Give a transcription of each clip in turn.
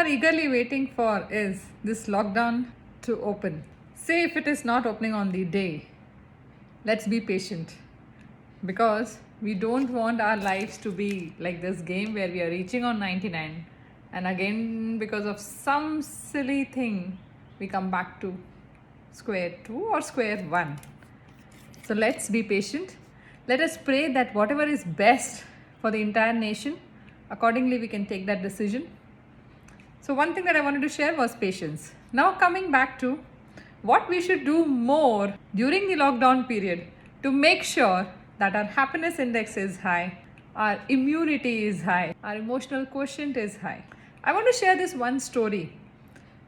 are eagerly waiting for is this lockdown to open. Say if it is not opening on the day, let's be patient because we don't want our lives to be like this game where we are reaching on 99 and again because of some silly thing we come back to square 2 or square 1. So let's be patient. Let us pray that whatever is best for the entire nation, accordingly we can take that decision. So one thing that I wanted to share was patience. Now coming back to what we should do more during the lockdown period to make sure that our happiness index is high, our immunity is high, our emotional quotient is high. I want to share this one story.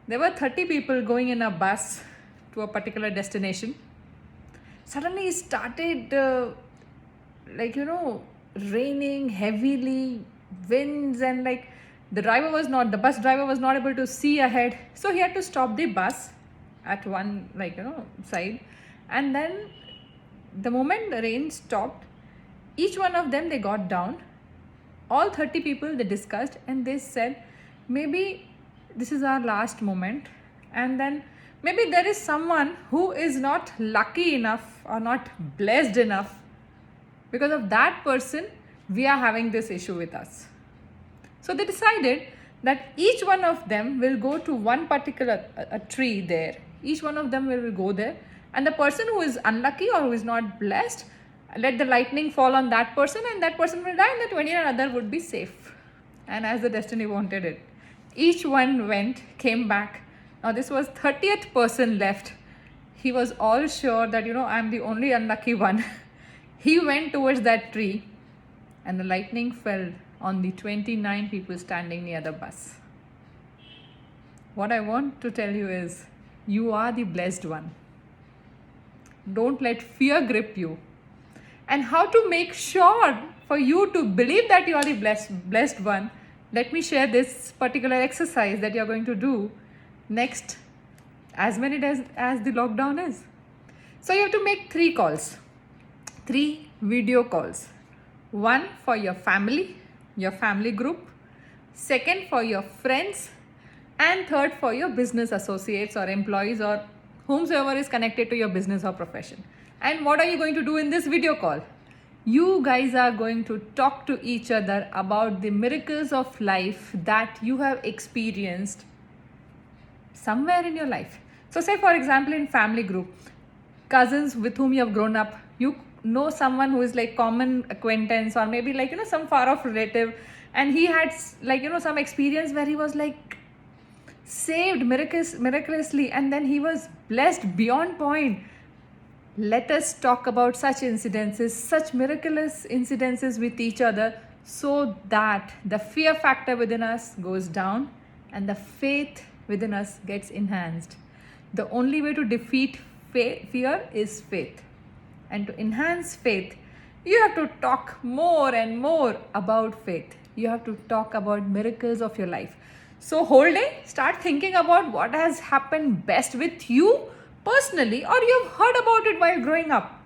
There were 30 people going in a bus to a particular destination. Suddenly it started raining heavily, winds, and the bus driver was not able to see ahead, so he had to stop the bus at one side. And then the moment the rain stopped, each one of them, they got down. All 30 people, they discussed and they said, maybe this is our last moment, and then maybe there is someone who is not lucky enough or not blessed enough. Because of that person, we are having this issue with us. So they decided that each one of them will go to one particular a tree there. Each one of them will go there, and the person who is unlucky or who is not blessed, let the lightning fall on that person, and that person will die, and the 20 other would be safe. And as the destiny wanted it, each one went, came back. Now this was 30th person left. He was all sure that I'm the only unlucky one. He went towards that tree, and the lightning fell on the 29 people standing near the bus. What I want to tell you is, you are the blessed one. Don't let fear grip you. And how to make sure for you to believe that you are the blessed one, let me share this particular exercise that you are going to do next as many days as the lockdown is. So you have to make 3 calls, 3 video calls. One for your family group, second for your friends, and third for your business associates or employees or whomsoever is connected to your business or profession. And what are you going to do in this video call? You guys are going to talk to each other about the miracles of life that you have experienced somewhere in your life. So say for example in family group, cousins with whom you have grown up, you know someone who is like common acquaintance or maybe some far off relative, and he had some experience where he was saved miraculously, and then he was blessed beyond point. Let us talk about such incidences, such miraculous incidences with each other, so that the fear factor within us goes down and the faith within us gets enhanced. The only way to defeat fear is faith. And to enhance faith, you have to talk more and more about faith. You have to talk about miracles of your life. So whole day, start thinking about what has happened best with you personally, or you've heard about it while growing up,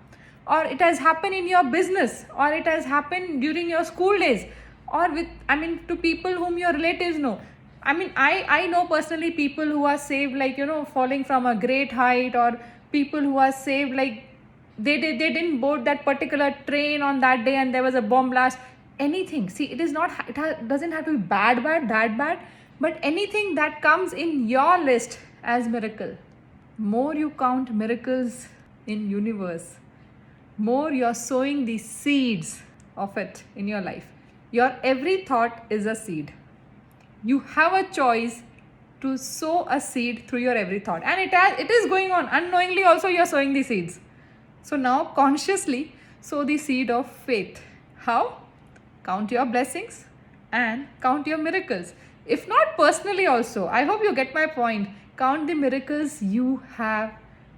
or it has happened in your business, or it has happened during your school days, or to people whom your relatives know. I know personally people who are saved falling from a great height, or people who are saved they didn't board that particular train on that day and there was a bomb blast. Anything. See, doesn't have to be that bad, but anything that comes in your list as miracle. More you count miracles in universe, more you're sowing the seeds of it in your life. Your every thought is a seed. You have a choice to sow a seed through your every thought, and it is going on unknowingly. Also you're sowing the seeds. So now consciously sow the seed of faith. How? Count your blessings and count your miracles. If not personally also, I hope you get my point. Count the miracles you have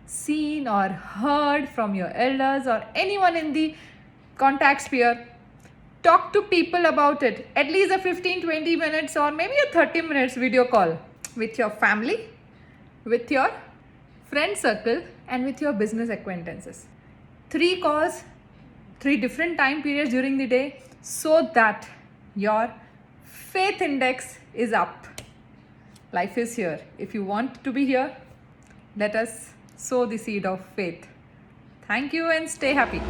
seen or heard from your elders or anyone in the contact sphere. Talk to people about it. At least a 15-20 minutes or maybe a 30 minutes video call with your family, with your friend circle, and with your business acquaintances. 3 calls, 3 different time periods during the day, so that your faith index is up. Life is here. If you want to be here, let us sow the seed of faith. Thank you and stay happy.